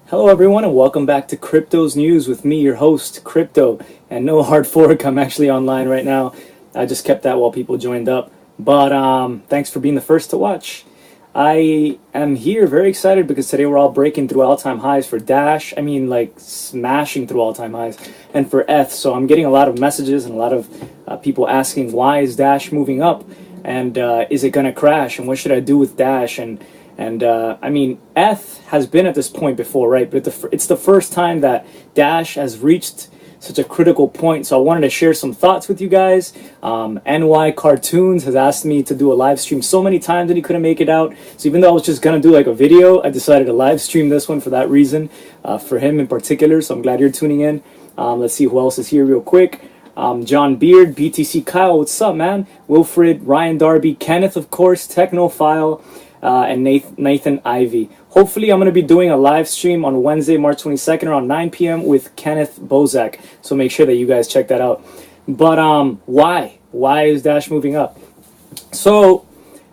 Hello everyone and welcome back to Crypto's News with me, your host, Crypto. And no hard fork, I'm actually online right now. I just kept that while people joined up. But thanks for being the first to watch. I am here very excited because today we're all breaking through all-time highs for Dash. I mean, like smashing through all-time highs. And for ETH, so I'm getting a lot of messages and a lot of people asking, why is Dash moving up? And is it going to crash? And what should I do with Dash? And I mean, ETH has been at this point before, right? But it's the first time that Dash has reached such a critical point. So I wanted to share some thoughts with you guys. NY Cartoons has asked me to do a live stream so many times that he couldn't make it out. So even though I was just going to do like a video, I decided to live stream this one for that reason, for him in particular. So I'm glad you're tuning in. Let's see who else is here real quick. John Beard, BTC Kyle, what's up, man? Wilfred, Ryan Darby, Kenneth, of course, Technophile, and Nathan Ivy. Hopefully, I'm going to be doing a live stream on Wednesday, March 22nd, around 9 p.m. with Kenneth Bozak. So make sure that you guys check that out. But why? Why is Dash moving up? So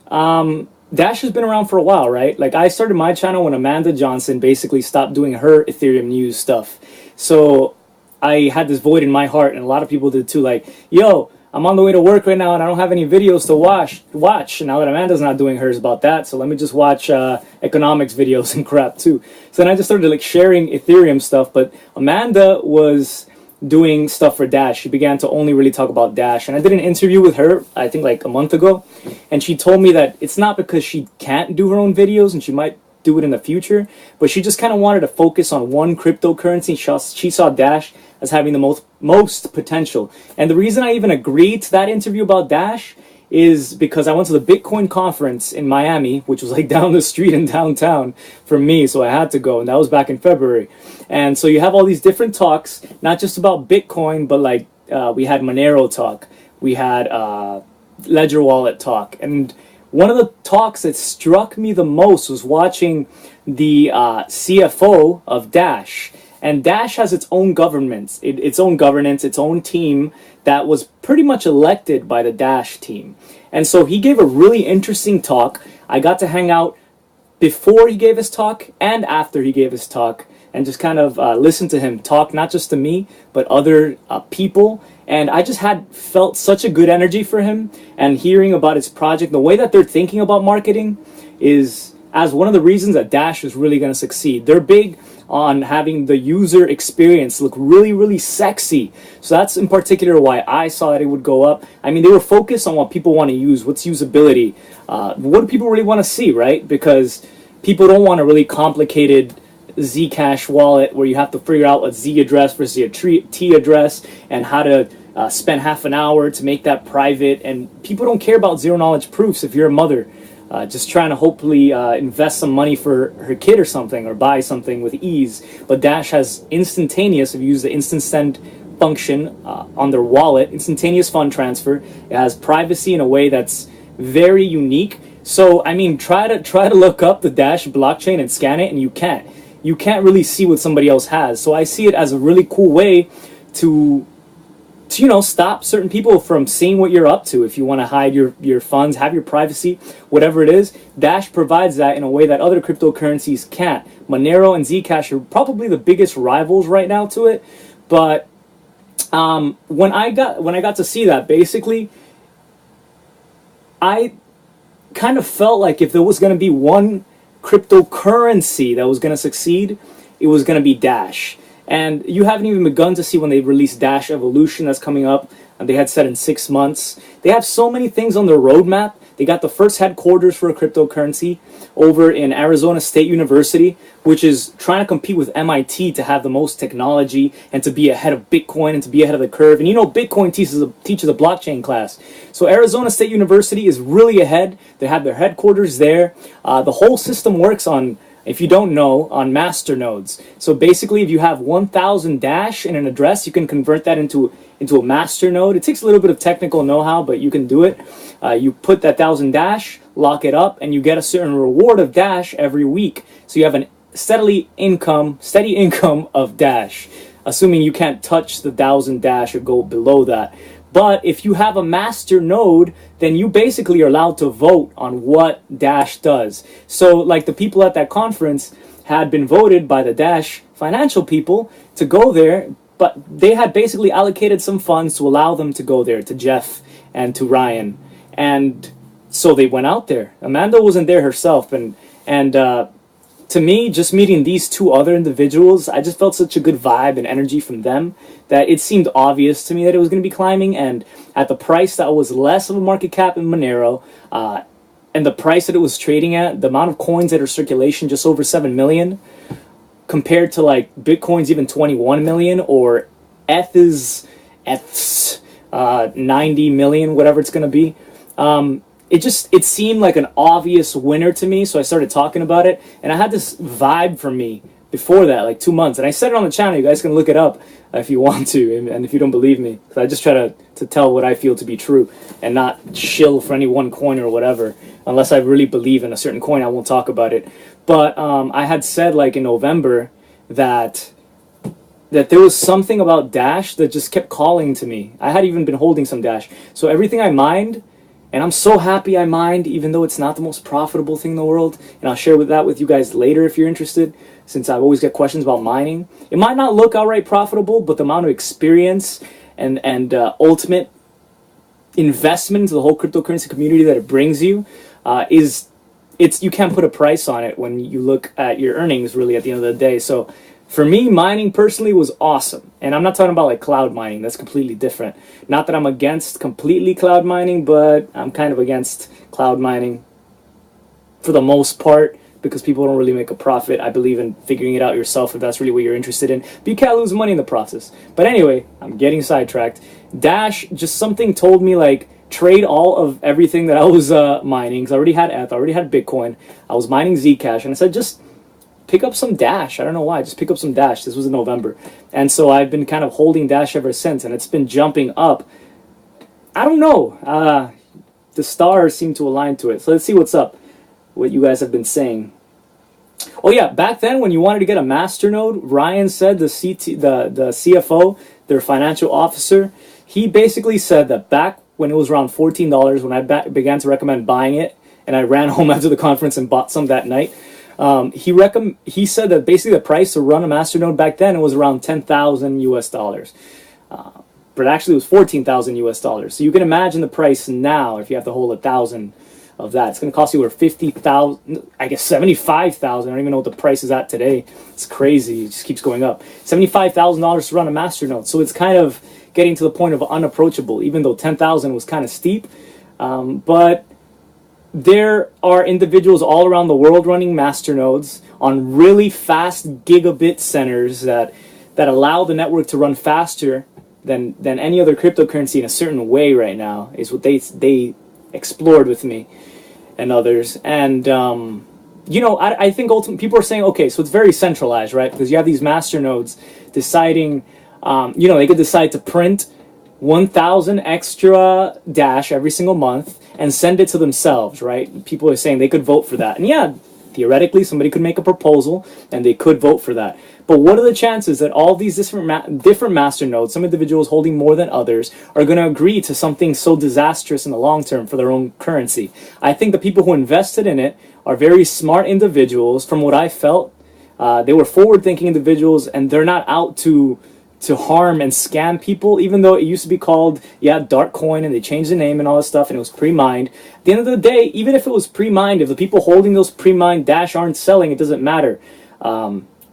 Dash has been around for a while, right? Like I started my channel when Amanda Johnson basically stopped doing her Ethereum news stuff. So I had this void in my heart, and a lot of people did too. Like, yo, I'm on the way to work right now and I don't have any videos to watch. Now that Amanda's not doing hers about that, so let me just watch economics videos and crap too. So then I just started like sharing Ethereum stuff, but Amanda was doing stuff for Dash. She began to only really talk about Dash. And I did an interview with her, I think like a month ago, and she told me that it's not because she can't do her own videos and she might do it in the future, but she just kind of wanted to focus on one cryptocurrency. She saw Dash as having the most potential. And the reason I even agreed to that interview about Dash is because I went to the Bitcoin conference in Miami, which was like down the street in downtown from me, so I had to go, and that was back in February. And so you have all these different talks, not just about Bitcoin, but like we had Monero talk, we had Ledger Wallet talk, and one of the talks that struck me the most was watching the CFO of Dash. And Dash has its own governance, its own team that was pretty much elected by the Dash team. And so he gave a really interesting talk. I got to hang out before he gave his talk and after he gave his talk and just kind of listen to him talk, not just to me, but other people. And I just felt such a good energy for him, and hearing about his project, the way that they're thinking about marketing is as one of the reasons that Dash is really going to succeed. They're big on having the user experience look really, really sexy. So that's in particular why I saw that it would go up. I mean, they were focused on what people want to use, what's usability, what do people really want to see, right? Because people don't want a really complicated Zcash wallet where you have to figure out a Z address versus a T address and how to spend half an hour to make that private. And people don't care about zero knowledge proofs if you're a mother just trying to hopefully invest some money for her kid or something, or buy something with ease. But Dash has instantaneous, if you use the instant send function on their wallet, instantaneous fund transfer. It has privacy in a way that's very unique. So I mean, try to look up the Dash blockchain and scan it, and you can't really see what somebody else has. So I see it as a really cool way to stop certain people from seeing what you're up to. If you want to hide your funds, have your privacy, whatever it is, Dash provides that in a way that other cryptocurrencies can't. Monero and Zcash are probably the biggest rivals right now to it. But when I got to see that, basically, I kind of felt like if there was going to be one cryptocurrency that was going to succeed, it was going to be Dash. And you haven't even begun to see when they release Dash Evolution that's coming up, and they had said in 6 months. They have so many things on their roadmap. They got the first headquarters for a cryptocurrency over in Arizona State University, which is trying to compete with MIT to have the most technology and to be ahead of Bitcoin and to be ahead of the curve. And Bitcoin teaches a blockchain class. So Arizona State University is really ahead. They have their headquarters there. The whole system works on, if you don't know, on master nodes. So basically, if you have 1,000 Dash in an address, you can convert that into a master node. It takes a little bit of technical know-how, but you can do it. You put that 1,000 Dash, lock it up, and you get a certain reward of Dash every week. So you have an steady income of Dash, assuming you can't touch the 1,000 Dash or go below that. But if you have a master node, then you basically are allowed to vote on what Dash does. So like the people at that conference had been voted by the Dash financial people to go there, but they had basically allocated some funds to allow them to go there, to Jeff and to Ryan. And so they went out there. Amanda wasn't there herself, and to me, just meeting these two other individuals, I just felt such a good vibe and energy from them that it seemed obvious to me that it was going to be climbing. And at the price that was less of a market cap in Monero, and the price that it was trading at, the amount of coins that are circulation, just over 7 million, compared to like Bitcoin's even 21 million, or ETH's 90 million, whatever it's going to be. It seemed like an obvious winner to me, so I started talking about it, and I had this vibe from me before that, like 2 months, and I said it on the channel. You guys can look it up if you want to, and if you don't believe me, because I just try to tell what I feel to be true, and not shill for any one coin or whatever. Unless I really believe in a certain coin, I won't talk about it. But I had said like in November that there was something about Dash that just kept calling to me. I had even been holding some Dash, so everything I mined. And I'm so happy I mined, even though it's not the most profitable thing in the world. And I'll share that with you guys later if you're interested, since I always get questions about mining. It might not look outright profitable, but the amount of experience and ultimate investment into the whole cryptocurrency community that it brings you you can't put a price on it when you look at your earnings really at the end of the day. So for me, mining personally was awesome. And I'm not talking about like cloud mining. That's completely different. Not that I'm against completely cloud mining, but I'm kind of against cloud mining for the most part because people don't really make a profit. I believe in figuring it out yourself if that's really what you're interested in. But you can't lose money in the process. But anyway, I'm getting sidetracked. Dash, just something told me like trade all of everything that I was mining. Because I already had ETH, I already had Bitcoin. I was mining Zcash. And I said just pick up some Dash. I don't know why. Just pick up some Dash. This was in November. And so I've been kind of holding Dash ever since, and it's been jumping up. I don't know. The stars seem to align to it. So let's see what's up, what you guys have been saying. Oh yeah, back then when you wanted to get a masternode, Ryan said, the CFO, their financial officer, he basically said that back when it was around $14, when I began to recommend buying it, and I ran home after the conference and bought some that night, he said that basically the price to run a masternode back then, it was around 10,000 US dollars. But actually it was 14,000 US dollars. So you can imagine the price now if you have to hold 1,000 of that. It's going to cost you over 50,000, I guess 75,000. I don't even know what the price is at today. It's crazy. It just keeps going up. $75,000 to run a masternode. So it's kind of getting to the point of unapproachable, even though 10,000 was kind of steep. But there are individuals all around the world running masternodes on really fast gigabit centers that allow the network to run faster than any other cryptocurrency in a certain way right now, is what they explored with me and others. And I think ultimately people are saying, okay, so it's very centralized, right? Because you have these masternodes deciding, they could decide to print 1,000 extra Dash every single month and send it to themselves, right? People are saying they could vote for that. And yeah, theoretically, somebody could make a proposal and they could vote for that. But what are the chances that all these different masternodes, some individuals holding more than others, are going to agree to something so disastrous in the long term for their own currency? I think the people who invested in it are very smart individuals. From what I felt, they were forward-thinking individuals, and they're not out to harm and scam people, even though it used to be called, dark coin, and they changed the name and all this stuff, and it was pre-mined. At the end of the day, even if it was pre-mined, if the people holding those pre-mined Dash aren't selling, it doesn't matter.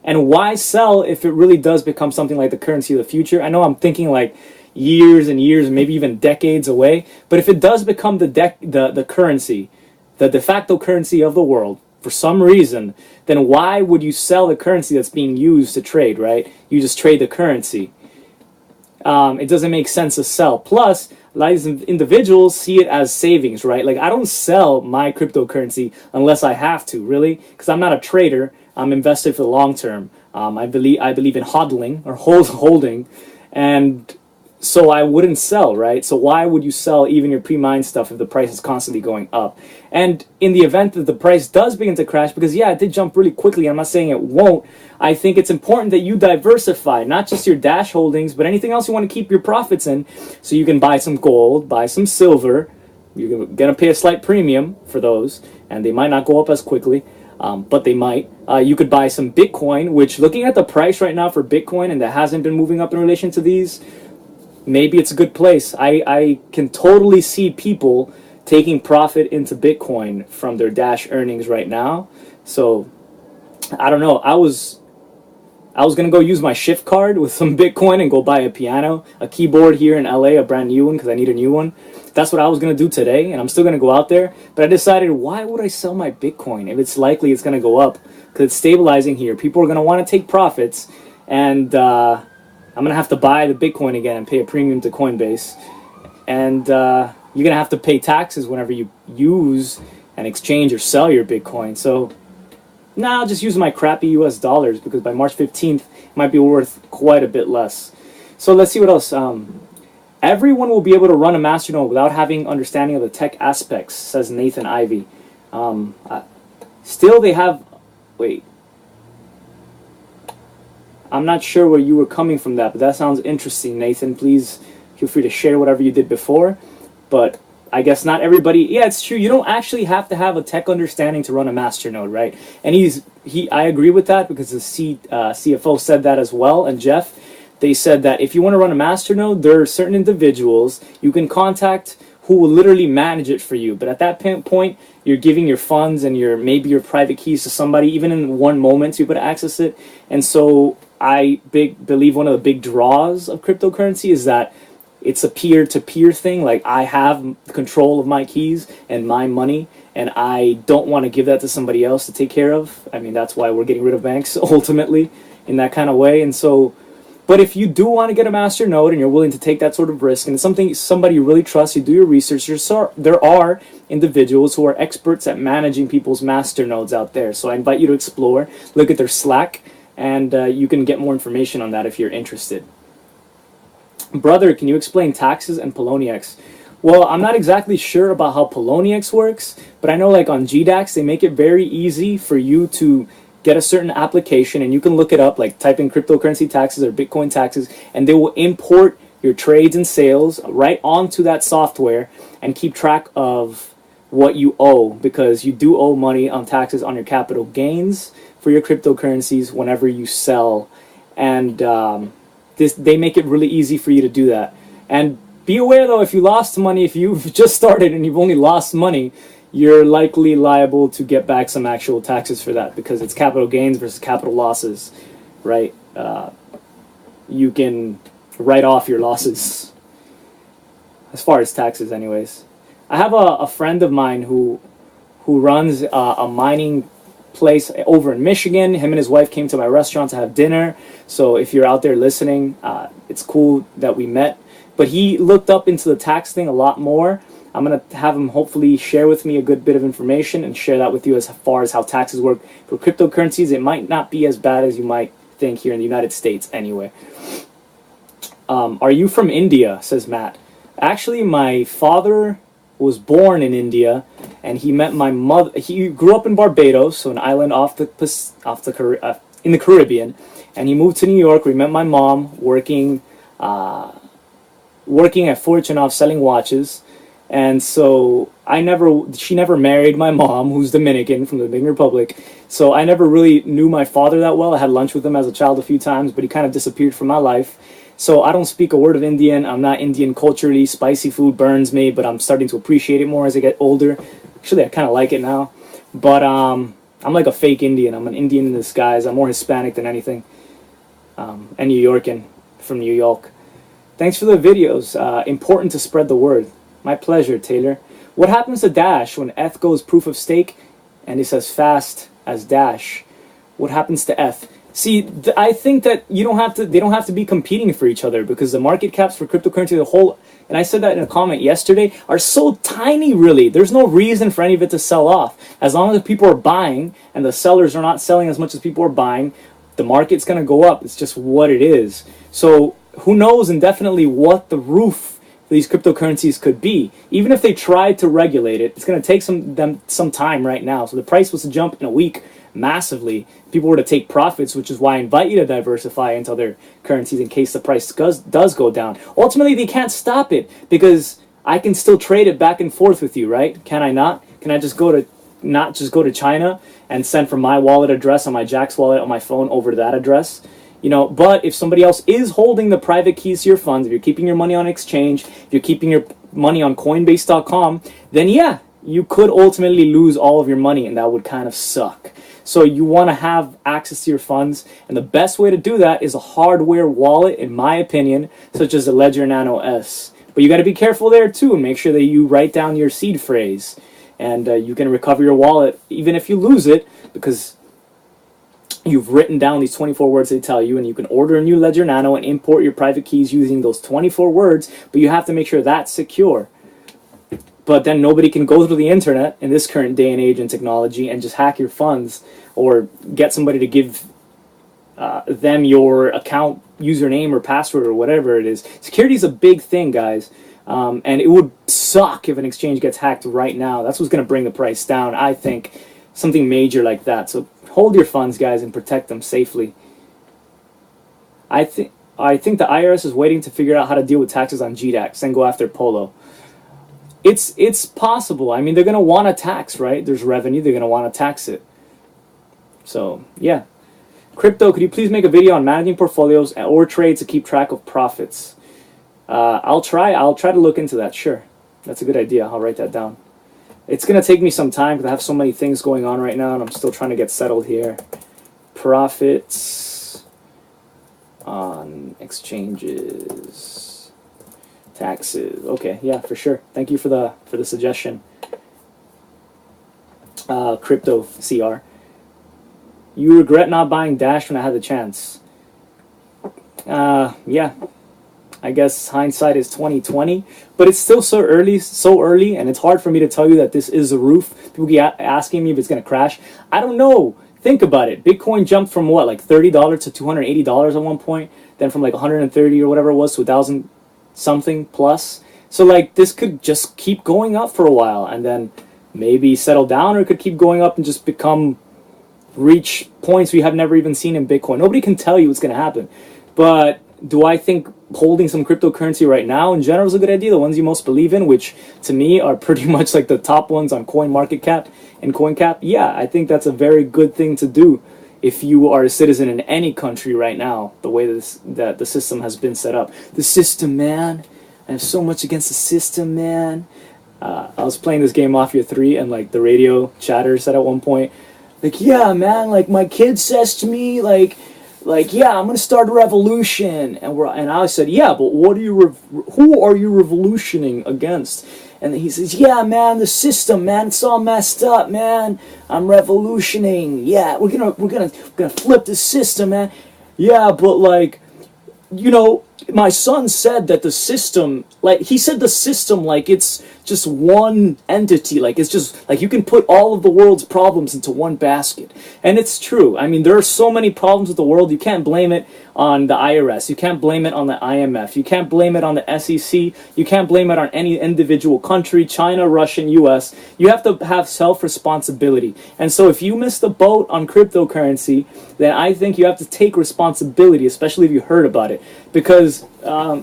And why sell if it really does become something like the currency of the future? I know I'm thinking like years and years, maybe even decades away, but if it does become the currency, the de facto currency of the world, for some reason, then why would you sell the currency that's being used to trade, right? You just trade the currency. It doesn't make sense to sell. Plus, a lot of these individuals see it as savings, right? Like, I don't sell my cryptocurrency unless I have to, really, because I'm not a trader. I'm invested for the long term. I believe in hodling or holding, and So I wouldn't sell, right? So why would you sell even your pre-mined stuff if the price is constantly going up? And in the event that the price does begin to crash, because yeah, it did jump really quickly, I'm not saying it won't, I think it's important that you diversify, not just your Dash holdings, but anything else you want to keep your profits in. So you can buy some gold, buy some silver. You're going to pay a slight premium for those, and they might not go up as quickly, but they might. You could buy some Bitcoin, which looking at the price right now for Bitcoin, and that hasn't been moving up in relation to these, maybe it's a good place. I can totally see people taking profit into Bitcoin from their Dash earnings right now. So I don't know. I was gonna go use my Shift card with some Bitcoin and go buy a piano, a keyboard here in LA, a brand new one because I need a new one. That's what I was gonna do today, and I'm still gonna go out there. But I decided, why would I sell my Bitcoin if it's likely it's gonna go up? Because it's stabilizing here. People are gonna want to take profits, and I'm going to have to buy the Bitcoin again and pay a premium to Coinbase. And you're going to have to pay taxes whenever you use and exchange or sell your Bitcoin. So now I'll just use my crappy US dollars because by March 15th, it might be worth quite a bit less. So let's see what else. Everyone will be able to run a masternode without having understanding of the tech aspects, says Nathan Ivy. Still, they have... Wait. I'm not sure where you were coming from that, but that sounds interesting, Nathan. Please feel free to share whatever you did before. But I guess not everybody... Yeah, it's true. You don't actually have to have a tech understanding to run a masternode, right? And I agree with that because the CFO said that as well. And Jeff, they said that if you want to run a masternode, there are certain individuals you can contact who will literally manage it for you. But at that point, you're giving your funds and maybe your private keys to somebody, even in one moment, to be able to access it. And so I believe one of the big draws of cryptocurrency is that it's a peer-to-peer thing. Like, I have control of my keys and my money, and I don't want to give that to somebody else to take care of. I mean, that's why we're getting rid of banks, ultimately, in that kind of way. And so, but if you do want to get a master node and you're willing to take that sort of risk, and it's somebody you really trust, you do your research, there are individuals who are experts at managing people's master nodes out there. So I invite you to explore, look at their Slack, and you can get more information on that if you're interested. Brother, can you explain taxes and Poloniex? Well, I'm not exactly sure about how Poloniex works, but I know like on GDAX, they make it very easy for you to get a certain application, and you can look it up, like type in cryptocurrency taxes or Bitcoin taxes, and they will import your trades and sales right onto that software and keep track of what you owe, because you do owe money on taxes on your capital gains for your cryptocurrencies whenever you sell. And they make it really easy for you to do that. And be aware though, if you lost money, if you've just started and you've only lost money, you're likely liable to get back some actual taxes for that, because it's capital gains versus capital losses, right? You can write off your losses as far as taxes anyways. I have a friend of mine who runs a mining place over in Michigan. Him and his wife came to my restaurant to have dinner. So if you're out there listening, it's cool that we met. But he looked up into the tax thing a lot more. I'm going to have him hopefully share with me a good bit of information and share that with you as far as how taxes work for cryptocurrencies. It might not be as bad as you might think here in the United States anyway. Are you from India, says Matt. Actually, my father was born in India, and he met my mother. He grew up in Barbados, so an island in the Caribbean, and he moved to New York. We met my mom working at Fortunoff selling watches, and so she never married my mom, who's Dominican, from the Dominican Republic. So I never really knew my father that well. I had lunch with him as a child a few times, but he kind of disappeared from my life. So I don't speak a word of Indian. I'm not Indian culturally. Spicy food burns me, but I'm starting to appreciate it more as I get older. Actually, I kind of like it now. But I'm like a fake Indian. I'm an Indian in disguise. I'm more Hispanic than anything. And New Yorkan from New York. Thanks for the videos. Important to spread the word. My pleasure, Taylor. What happens to Dash when ETH goes proof of stake and it's as fast as Dash? What happens to ETH? See, I think that they don't have to be competing for each other, because the market caps for cryptocurrency as a whole, and I said that in a comment yesterday, are so tiny really. There's no reason for any of it to sell off. As long as people are buying and the sellers are not selling as much as people are buying, the market's going to go up. It's just what it is. So who knows indefinitely what the roof for these cryptocurrencies could be. Even if they tried to regulate it, it's going to take some time right now. So the price was to jump in a week massively. People were to take profits, which is why I invite you to diversify into other currencies in case the price does go down. Ultimately, they can't stop it because I can still trade it back and forth with you, right? Can I not? Can I just not just go to China and send from my wallet address on my Jack's wallet on my phone over to that address? You know, but if somebody else is holding the private keys to your funds, if you're keeping your money on exchange, if you're keeping your money on Coinbase.com, then yeah, you could ultimately lose all of your money, and that would kind of suck. So you want to have access to your funds, and the best way to do that is a hardware wallet, in my opinion, such as the Ledger Nano S. But you got to be careful there too, and make sure that you write down your seed phrase, and you can recover your wallet even if you lose it, because you've written down these 24 words they tell you, and you can order a new Ledger Nano and import your private keys using those 24 words, but you have to make sure that's secure. But then nobody can go through the internet in this current day and age and technology and just hack your funds or get somebody to give them your account username or password or whatever it is. Security is a big thing, guys. And it would suck if an exchange gets hacked right now. That's what's going to bring the price down, I think. Something major like that. So hold your funds, guys, and protect them safely. I think the IRS is waiting to figure out how to deal with taxes on GDAX and go after Polo. It's possible. I mean, they're going to want to tax, right? There's revenue. They're going to want to tax it. So, yeah. Crypto, could you please make a video on managing portfolios or trades to keep track of profits? I'll try to look into that. Sure. That's a good idea. I'll write that down. It's going to take me some time because I have so many things going on right now, and I'm still trying to get settled here. Profits on exchanges, taxes. Okay, yeah, for sure. Thank you for the suggestion. Crypto CR. You regret not buying Dash when I had the chance. Yeah. I guess hindsight is 20/20, but it's still so early, and it's hard for me to tell you that this is a roof. People keep asking me if it's going to crash. I don't know. Think about it. Bitcoin jumped from what, like $30 to $280 at one point, then from like 130 or whatever it was to 1,000 something plus. So like this could just keep going up for a while, and then maybe settle down, or it could keep going up and just reach points we have never even seen in Bitcoin. Nobody can tell you what's going to happen, but do I think holding some cryptocurrency right now in general is a good idea? The ones you most believe in, which to me are pretty much like the top ones on CoinMarketCap and CoinCap. Yeah, I think that's a very good thing to do if you are a citizen in any country right now, the way that the system has been set up. The system, man. I have so much against the system, man. I was playing this game Mafia 3, and like the radio chatter said at one point, like, yeah, man, like my kid says to me, like, yeah, I'm gonna start a revolution, and I said, yeah, but who are you revolutioning against? And he says, yeah, man, the system, man, it's all messed up, man. I'm revolutioning. Yeah, we're gonna flip the system, man. Yeah, but like, you know, my son said that the system, like, he said the system like it's just one entity, like it's just like you can put all of the world's problems into one basket. And it's true. I mean, there are so many problems with the world. You can't blame it on the IRS. You can't blame it on the IMF. You can't blame it on the SEC. You can't blame it on any individual country, China, Russia, US. You have to have self-responsibility. And so if you miss the boat on cryptocurrency, then I think you have to take responsibility, especially if you heard about it. Because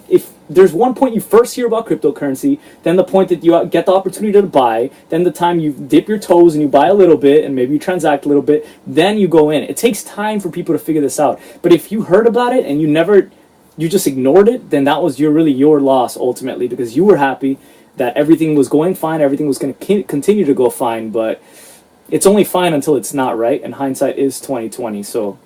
if there's one point you first hear about cryptocurrency, then the point that you get the opportunity to buy, then the time you dip your toes and you buy a little bit and maybe you transact a little bit, then you go in. It takes time for people to figure this out. But if you heard about it and you just ignored it, then that was really your loss ultimately, because you were happy that everything was going fine, everything was going to continue to go fine, but it's only fine until it's not, right? And hindsight is 20/20. So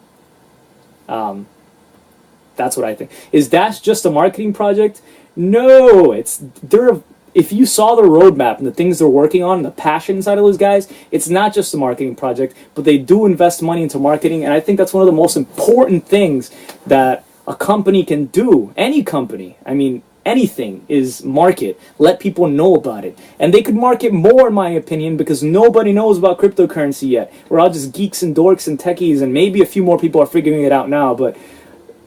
that's what I think. Is Dash just a marketing project? No, if you saw the roadmap and the things they're working on, and the passion inside of those guys, it's not just a marketing project, but they do invest money into marketing, and I think that's one of the most important things that a company can do. Any company, I mean, anything is market. Let people know about it. And they could market more, in my opinion, because nobody knows about cryptocurrency yet. We're all just geeks and dorks and techies, and maybe a few more people are figuring it out now, but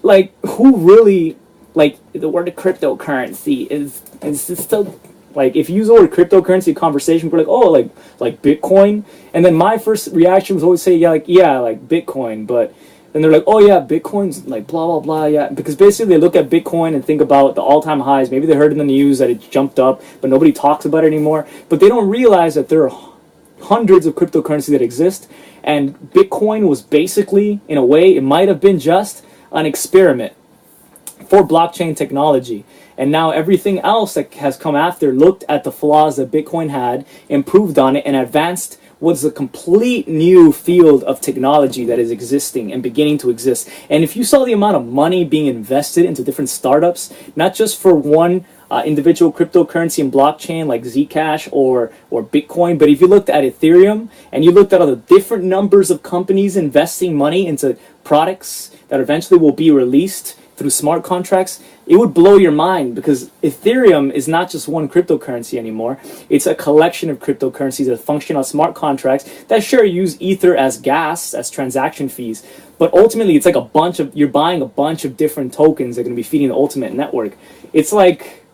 like, who really like the word cryptocurrency is still like, if you use the word cryptocurrency in conversation, we're like, oh, like Bitcoin, and then my first reaction was always say, yeah, like Bitcoin, but then they're like, oh yeah, Bitcoin's like blah blah blah, yeah, because basically they look at Bitcoin and think about the all-time highs. Maybe they heard in the news that it jumped up, but nobody talks about it anymore. But they don't realize that there are hundreds of cryptocurrencies that exist, and Bitcoin was basically, in a way, it might have been just an experiment for blockchain technology. And now everything else that has come after looked at the flaws that Bitcoin had, improved on it, and advanced what's a complete new field of technology that is existing and beginning to exist. And if you saw the amount of money being invested into different startups, not just for one individual cryptocurrency and blockchain like Zcash or Bitcoin, but if you looked at Ethereum and you looked at all the different numbers of companies investing money into products that eventually will be released through smart contracts, it would blow your mind, because Ethereum is not just one cryptocurrency anymore. It's a collection of cryptocurrencies that function on smart contracts that sure use Ether as gas, as transaction fees, but ultimately it's like you're buying a bunch of different tokens that are going to be feeding the ultimate network. It's like,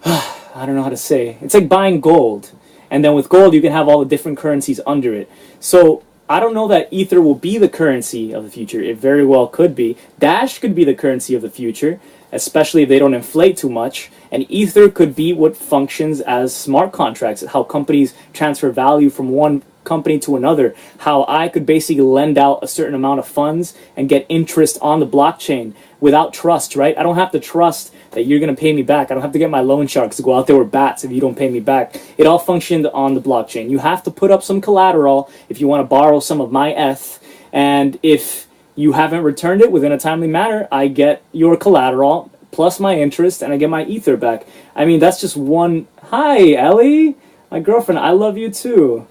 I don't know how to say, it's like buying gold, and then with gold you can have all the different currencies under it. So I don't know that Ether will be the currency of the future. It very well could be. Dash could be the currency of the future, especially if they don't inflate too much. And Ether could be what functions as smart contracts, how companies transfer value from one company to another, how I could basically lend out a certain amount of funds and get interest on the blockchain without trust, right? I don't have to trust that you're going to pay me back. I don't have to get my loan sharks to go out there with bats if you don't pay me back. It all functioned on the blockchain. You have to put up some collateral if you want to borrow some of my ETH, and if you haven't returned it within a timely manner, I get your collateral plus my interest and I get my Ether back. I mean, that's just one. Hi, Ellie, my girlfriend. I love you too.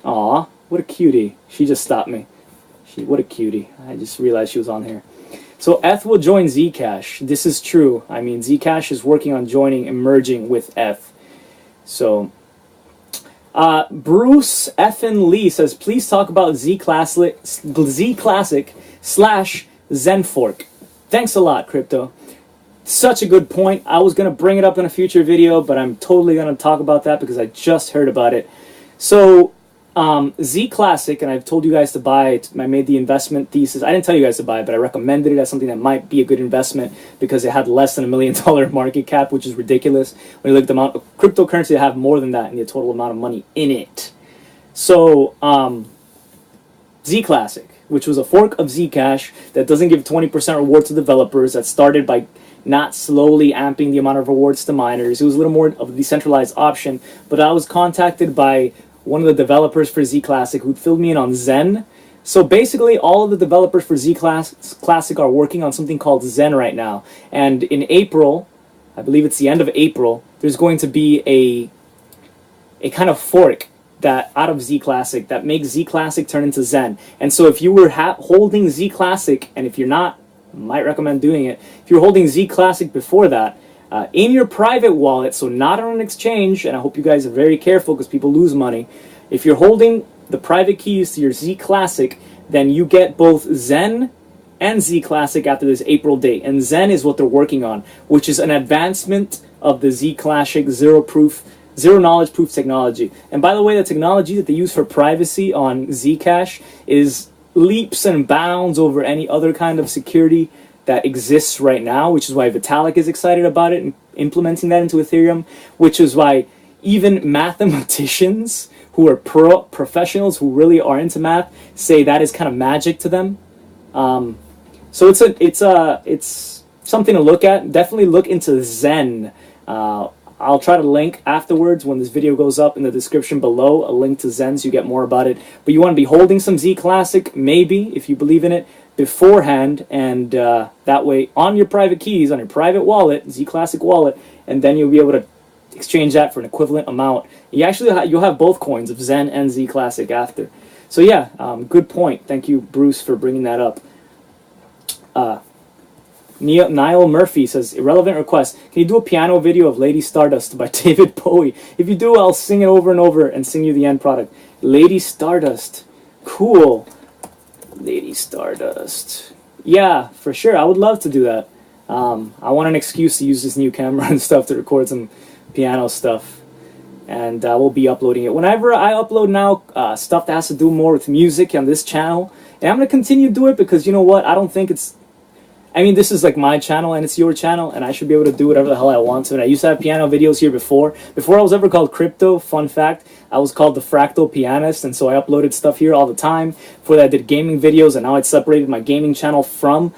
Aw, what a cutie. She just stopped me. What a cutie. I just realized she was on here. So ETH will join Zcash. This is true. I mean, Zcash is working on joining and merging with ETH. So, Bruce Effin Lee says, please talk about Z Classic slash Zen Fork. Thanks a lot, Crypto. Such a good point. I was going to bring it up in a future video, but I'm totally going to talk about that because I just heard about it. So, Z Classic, and I've told you guys to buy it. I made the investment thesis. I didn't tell you guys to buy it, but I recommended it as something that might be a good investment because it had less than $1 million market cap, which is ridiculous. When you look at the amount of cryptocurrency that have more than that and the total amount of money in it. So, Z Classic, which was a fork of Zcash that doesn't give 20% reward to developers, that started by not slowly amping the amount of rewards to miners. It was a little more of a decentralized option, but I was contacted by one of the developers for Z Classic who filled me in on Zen. So basically all of the developers for Z Classic are working on something called Zen right now. And in April, I believe it's the end of April, there's going to be a kind of fork that out of Z Classic that makes Z Classic turn into Zen. And so if you were holding Z Classic, and if you're not, I might recommend doing it. If you're holding Z Classic before that, in your private wallet, so not on an exchange, and I hope you guys are very careful because people lose money. If you're holding the private keys to your Z Classic, then you get both Zen and Z Classic after this April date. And Zen is what they're working on, which is an advancement of the Z Classic zero knowledge proof technology. And by the way, the technology that they use for privacy on Zcash is leaps and bounds over any other kind of security that exists right now, which is why Vitalik is excited about it and implementing that into Ethereum, which is why even mathematicians who are professionals who really are into math say that is kind of magic to them. So it's something to look at. Definitely look into Zen. I'll try to link afterwards when this video goes up in the description below, a link to Zen so you get more about it. But you want to be holding some Z Classic, maybe, if you believe in it, beforehand, and that way on your private keys, on your private wallet, Z Classic wallet, and then you'll be able to exchange that for an equivalent amount. You'll have both coins of Zen and Z Classic after. So yeah, good point. Thank you, Bruce, for bringing that up. Niall Murphy says, irrelevant request. Can you do a piano video of Lady Stardust by David Bowie? If you do, I'll sing it over and over and sing you the end product. Lady Stardust. Cool. Lady Stardust. Yeah, for sure. I would love to do that. I want an excuse to use this new camera and stuff to record some piano stuff, and we'll be uploading it. Whenever I upload now, stuff that has to do more with music on this channel, and I'm going to continue to do it because, you know what, I don't think it's, I mean, this is like my channel and it's your channel, and I should be able to do whatever the hell I want to. And I used to have piano videos here before. Before I was ever called Crypto, fun fact, I was called the Fractal Pianist, and so I uploaded stuff here all the time. Before that I did gaming videos, and now I separated my gaming channel from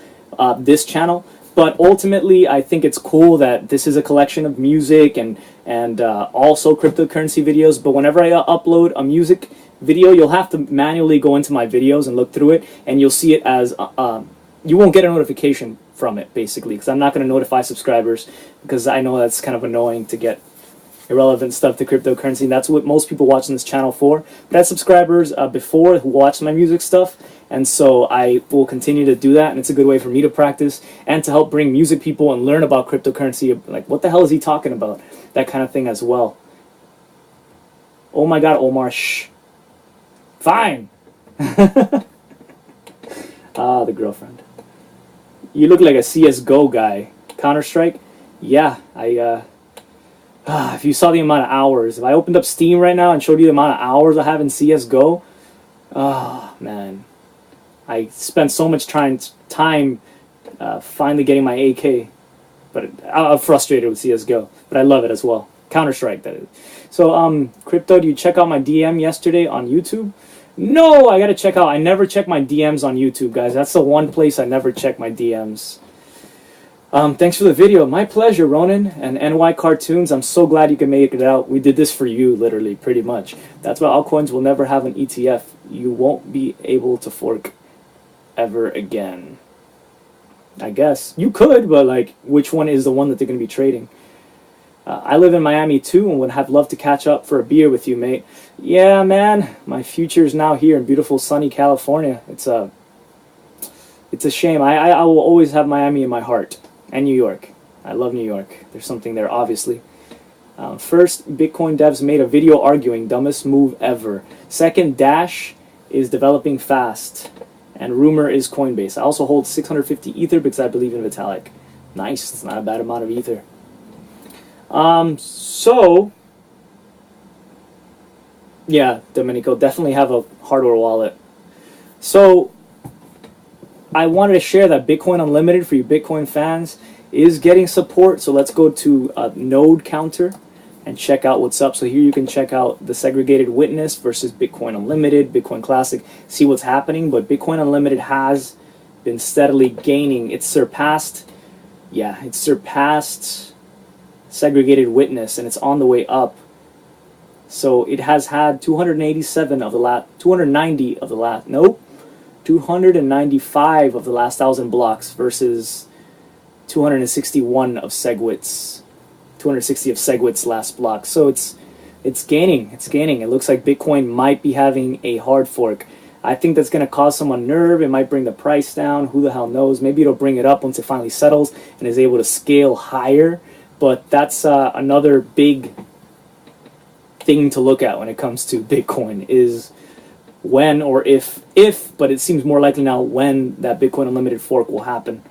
this channel. But ultimately, I think it's cool that this is a collection of music and also cryptocurrency videos. But whenever I upload a music video, you'll have to manually go into my videos and look through it, and you'll see it as you won't get a notification from it, basically, because I'm not going to notify subscribers, because I know that's kind of annoying to get irrelevant stuff to cryptocurrency, and that's what most people watching this channel for. But I had subscribers before who watched my music stuff, and so I will continue to do that, and it's a good way for me to practice and to help bring music people and learn about cryptocurrency, like, what the hell is he talking about? That kind of thing as well. Oh my god, Omar, shh. Fine! Ah, the girlfriend. You look like a CSGO guy. Counter-Strike? Yeah, if you saw the amount of hours, if I opened up Steam right now and showed you the amount of hours I have in CSGO, oh, man. I spent so much time finally getting my AK, but I'm frustrated with CSGO, but I love it as well. Counter-Strike, that is. So, Crypto, do you check out my DM yesterday on YouTube? No, I gotta check out. I never check my DMs on YouTube, guys. That's the one place I never check my DMs. Thanks for the video. My pleasure, Ronan and NY Cartoons. I'm so glad you can make it out. We did this for you, literally, pretty much. That's why altcoins will never have an ETF. You won't be able to fork ever again. I guess. You could, but, like, which one is the one that they're going to be trading? I live in Miami, too, and would have loved to catch up for a beer with you, mate. Yeah, man. My future is now here in beautiful, sunny California. It's a shame. I will always have Miami in my heart. And New York. I love New York. There's something there, obviously. First, Bitcoin devs made a video arguing, dumbest move ever. Second, Dash is developing fast. And rumor is Coinbase. I also hold 650 Ether because I believe in Vitalik. Nice. It's not a bad amount of Ether. Yeah, Domenico, definitely have a hardware wallet. So, I wanted to share that Bitcoin Unlimited, for you Bitcoin fans, is getting support. So let's go to Node Counter and check out what's up. So here you can check out the segregated witness versus Bitcoin Unlimited, Bitcoin Classic, see what's happening. But Bitcoin Unlimited has been steadily gaining. It's surpassed segregated witness, and it's on the way up. So it has had 295 of the last 1,000 blocks versus 261 of SegWit's, 260 of SegWit's last block. So it's gaining. It looks like Bitcoin might be having a hard fork. I think that's going to cause some unnerve. It might bring the price down. Who the hell knows? Maybe it'll bring it up once it finally settles and is able to scale higher. But that's another big thing to look at when it comes to Bitcoin, is when or if, but it seems more likely now when that Bitcoin Unlimited fork will happen.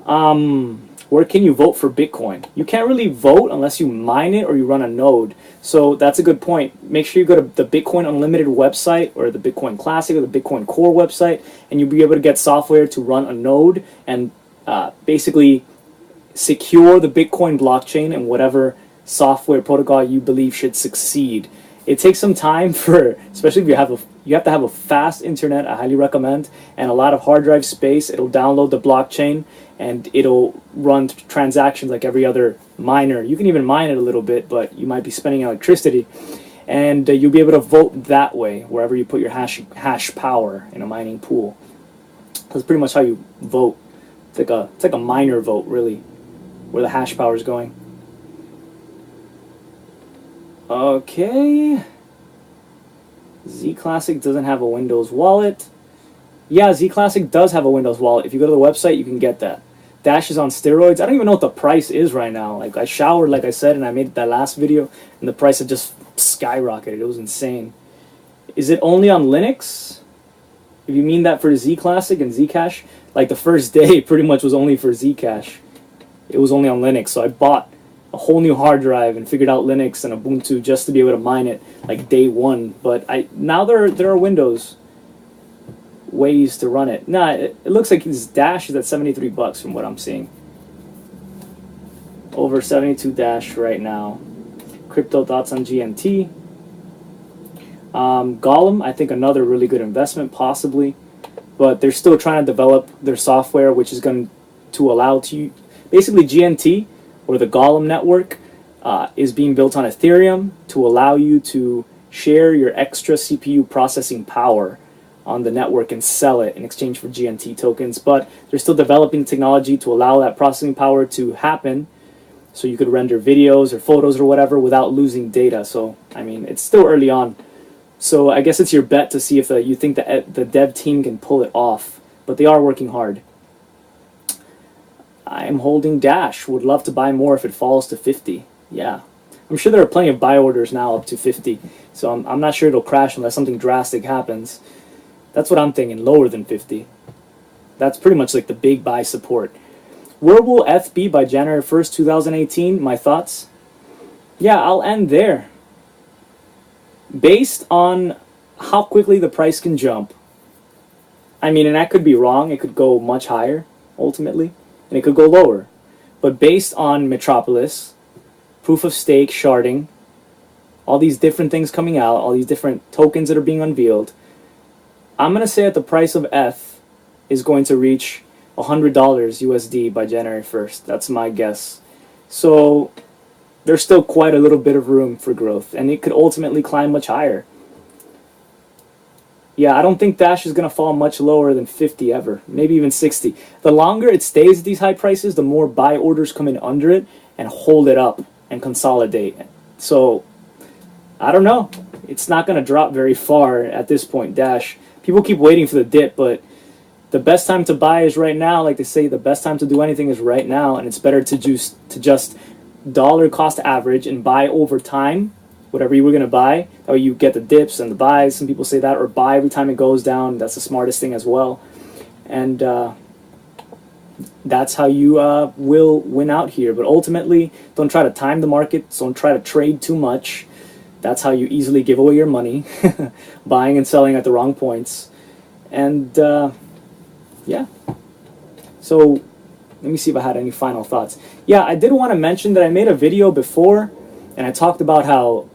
Where can you vote for Bitcoin? You can't really vote unless you mine it or you run a node. So that's a good point. Make sure you go to the Bitcoin Unlimited website or the Bitcoin Classic or the Bitcoin Core website, and you'll be able to get software to run a node and basically secure the Bitcoin blockchain and whatever software protocol you believe should succeed. It takes some time especially if you have to have a fast internet, I highly recommend, and a lot of hard drive space. It'll download the blockchain and it'll run transactions like every other miner. You can even mine it a little bit, but you might be spending electricity. And you'll be able to vote that way, wherever you put your hash power in a mining pool. That's pretty much how you vote. It's like a miner vote, really, where the hash power is going. Okay. Z Classic doesn't have a Windows wallet. Yeah, Z Classic does have a Windows wallet. If you go to the website, you can get that. Dash is on steroids. I don't even know what the price is right now. Like, I showered, like I said, and I made that last video, and the price had just skyrocketed. It was insane. Is it only on Linux? If you mean that for Z Classic and Zcash, like the first day pretty much was only for Zcash. It was only on Linux, so I bought a whole new hard drive and figured out Linux and Ubuntu just to be able to mine it like day one. But now there are Windows ways to run it. Nah, it looks like this Dash is at $73 from what I'm seeing. Over 72 Dash right now. Crypto thoughts on GMT. Golem, I think another really good investment possibly, but they're still trying to develop their software, which is going to allow to basically GMT, or the Golem network, is being built on Ethereum to allow you to share your extra CPU processing power on the network and sell it in exchange for GMT tokens. But they're still developing technology to allow that processing power to happen, so you could render videos or photos or whatever without losing data. So, I mean, it's still early on. So I guess it's your bet to see if you think that the dev team can pull it off. But they are working hard. I'm holding Dash. Would love to buy more if it falls to 50. Yeah. I'm sure there are plenty of buy orders now up to 50. So I'm not sure it'll crash unless something drastic happens. That's what I'm thinking, lower than 50. That's pretty much like the big buy support. Where will ETH be by January 1st, 2018? My thoughts? Yeah, I'll end there. Based on how quickly the price can jump. I mean, and I could be wrong. It could go much higher, ultimately. And it could go lower. But based on Metropolis, proof of stake, sharding, all these different things coming out, all these different tokens that are being unveiled, I'm going to say that the price of ETH is going to reach $100 USD by January 1st. That's my guess. So there's still quite a little bit of room for growth, and it could ultimately climb much higher. Yeah, I don't think Dash is going to fall much lower than 50 ever, maybe even 60. The longer it stays at these high prices, the more buy orders come in under it and hold it up and consolidate. So, I don't know. It's not going to drop very far at this point, Dash. People keep waiting for the dip, but the best time to buy is right now. Like they say, the best time to do anything is right now, and it's better to just dollar cost average and buy over time whatever you were going to buy. That way you get the dips and the buys. Some people say that, or buy every time it goes down. That's the smartest thing as well. And that's how you will win out here. But ultimately, don't try to time the market. Don't try to trade too much. That's how you easily give away your money, buying and selling at the wrong points. And yeah. So let me see if I had any final thoughts. Yeah, I did want to mention that I made a video before, and I talked about how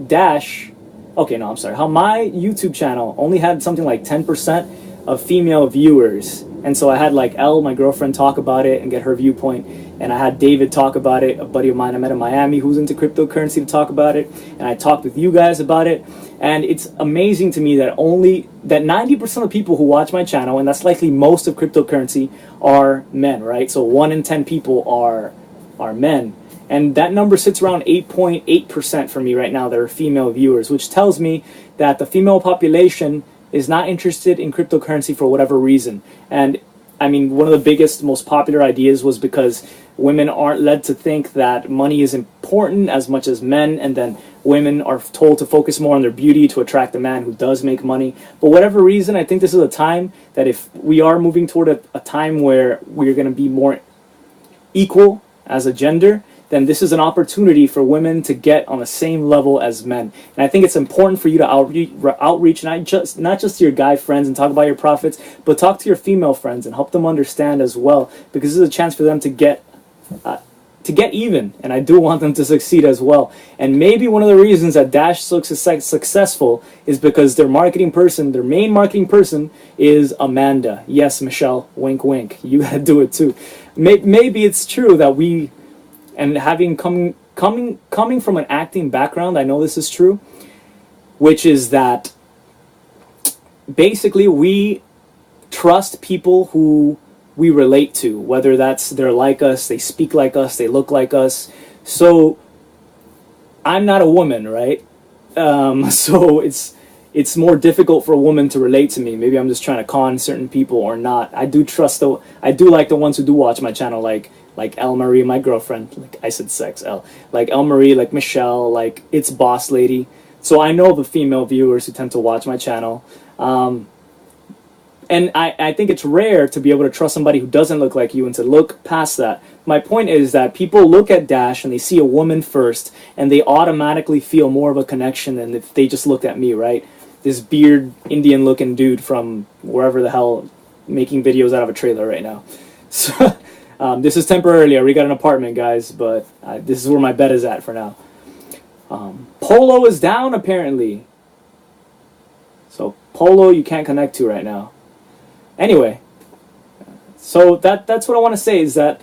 Dash, okay, no, I'm sorry, how my YouTube channel only had something like 10% of female viewers. And so I had like Elle, my girlfriend, talk about it and get her viewpoint. And I had David talk about it, a buddy of mine I met in Miami who's into cryptocurrency, to talk about it. And I talked with you guys about it. And it's amazing to me that 90% of people who watch my channel, and that's likely most of cryptocurrency, are men, right? So 1 in 10 people are men. And that number sits around 8.8% for me right now that are female viewers, which tells me that the female population is not interested in cryptocurrency for whatever reason. And I mean, one of the biggest, most popular ideas was because women aren't led to think that money is important as much as men, and then women are told to focus more on their beauty to attract a man who does make money. For whatever reason, I think this is a time that if we are moving toward a time where we're going to be more equal as a gender, then this is an opportunity for women to get on the same level as men. And I think it's important for you to outreach not just to your guy friends and talk about your profits, but talk to your female friends and help them understand as well, because this is a chance for them to get even, and I do want them to succeed as well. And maybe one of the reasons that Dash looks successful is because their main marketing person is Amanda. Yes, Michelle, wink wink, you gotta do it too. Maybe it's true that we, and having coming from an acting background, I know this is true, which is that basically we trust people who we relate to, whether that's they're like us, they speak like us, they look like us. So I'm not a woman, right? So it's more difficult for a woman to relate to me. Maybe I'm just trying to con certain people or not. I do like the ones who do watch my channel, like Elle Marie, my girlfriend, like I said sex, Elle, like Elle Marie, like Michelle, like It's Boss Lady. So I know the female viewers who tend to watch my channel. And I think it's rare to be able to trust somebody who doesn't look like you and to look past that. My point is that people look at Dash and they see a woman first and they automatically feel more of a connection than if they just looked at me, right? This beard Indian looking dude from wherever the hell making videos out of a trailer right now. So this is temporarily. I already got an apartment, guys, but this is where my bed is at for now. Polo is down apparently. So Polo you can't connect to right now. Anyway, so that's what I want to say is that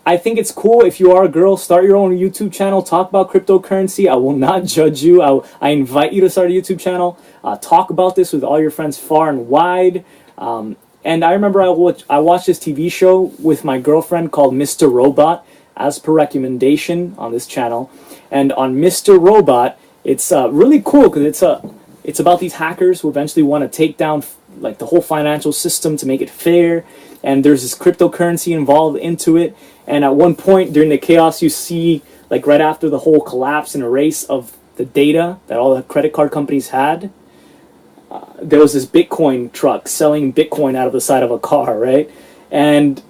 I think it's cool if you are a girl, start your own YouTube channel, talk about cryptocurrency. I will not judge you. I invite you to start a YouTube channel. Talk about this with all your friends far and wide. And I remember I watched this TV show with my girlfriend called Mr. Robot as per recommendation on this channel. And on Mr. Robot, it's really cool because it's about these hackers who eventually want to take down like the whole financial system to make it fair, and there's this cryptocurrency involved into it. And at one point during the chaos, you see like right after the whole collapse and erase of the data that all the credit card companies had, there was this Bitcoin truck selling Bitcoin out of the side of a car, right? And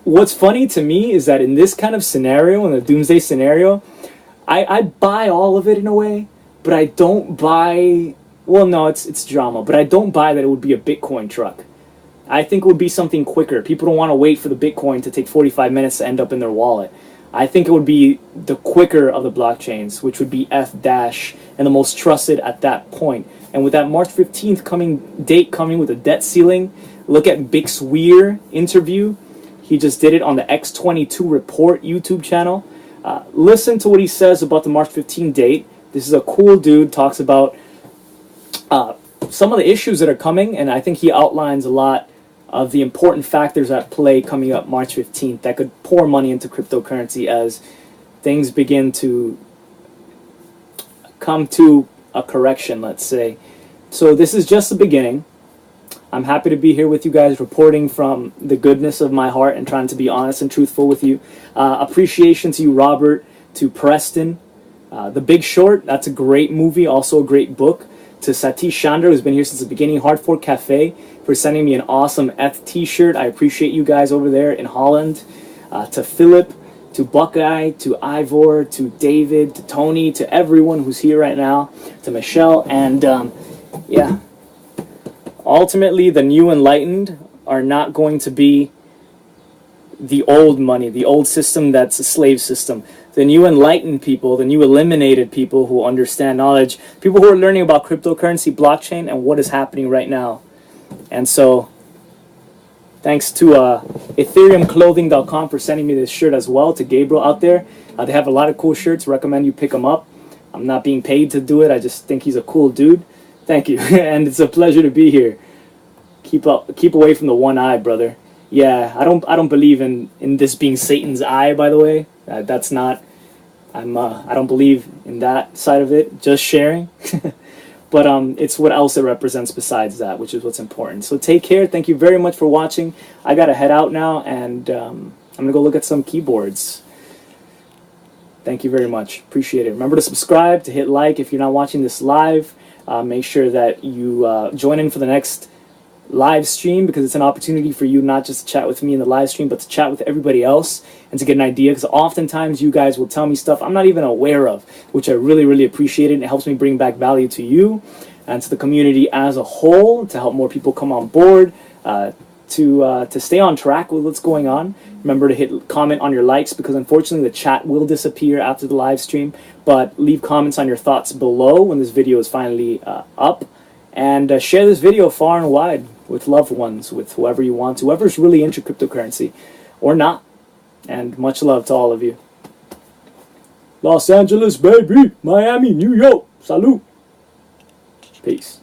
what's funny to me is that in this kind of scenario, in the doomsday scenario, I buy all of it in a way, but I don't buy. Well, no, it's drama, but I don't buy that it would be a Bitcoin truck. I think it would be something quicker. People don't want to wait for the Bitcoin to take 45 minutes to end up in their wallet. I think it would be the quicker of the blockchains, which would be F-Dash and the most trusted at that point. And with that March 15th date coming with a debt ceiling, look at Bix Weir interview. He just did it on the X22 Report YouTube channel. Listen to what he says about the March 15th date. This is a cool dude, talks about some of the issues that are coming, and I think he outlines a lot of the important factors at play coming up March 15th that could pour money into cryptocurrency as things begin to come to a correction, let's say. So this is just the beginning. I'm happy to be here with you guys, reporting from the goodness of my heart and trying to be honest and truthful with you. Appreciation to you, Robert, to Preston. The Big Short, that's a great movie, also a great book. To Satish Chandra, who's been here since the beginning, Hard Fork Cafe, for sending me an awesome ETH t-shirt. I appreciate you guys over there in Holland. To Philip, to Buckeye, to Ivor, to David, to Tony, to everyone who's here right now, to Michelle, and yeah. Ultimately, the new enlightened are not going to be the old money, the old system that's a slave system. The new enlightened people, the new eliminated people who understand knowledge, people who are learning about cryptocurrency, blockchain, and what is happening right now. And so, thanks to EthereumClothing.com for sending me this shirt as well, to Gabriel out there. They have a lot of cool shirts. Recommend you pick them up. I'm not being paid to do it. I just think he's a cool dude. Thank you. And it's a pleasure to be here. Keep away from the one eye, brother. Yeah, I don't believe in this being Satan's eye, by the way. That's not. I don't believe in that side of it. Just sharing. But it's what else it represents besides that, which is what's important. So take care. Thank you very much for watching. I gotta head out now, and I'm gonna go look at some keyboards. Thank you very much. Appreciate it. Remember to subscribe, to hit like if you're not watching this live. Make sure that you join in for the next live stream, because it's an opportunity for you not just to chat with me in the live stream, but to chat with everybody else and to get an idea, because oftentimes you guys will tell me stuff I'm not even aware of, which I really, really appreciate it. And it helps me bring back value to you and to the community as a whole, to help more people come on board, to stay on track with what's going on. Remember to hit comment on your likes, because unfortunately the chat will disappear after the live stream, but leave comments on your thoughts below when this video is finally up. And share this video far and wide with loved ones, with whoever you want, whoever's really into cryptocurrency or not. And much love to all of you. Los Angeles, baby. Miami, New York. Salute. Peace.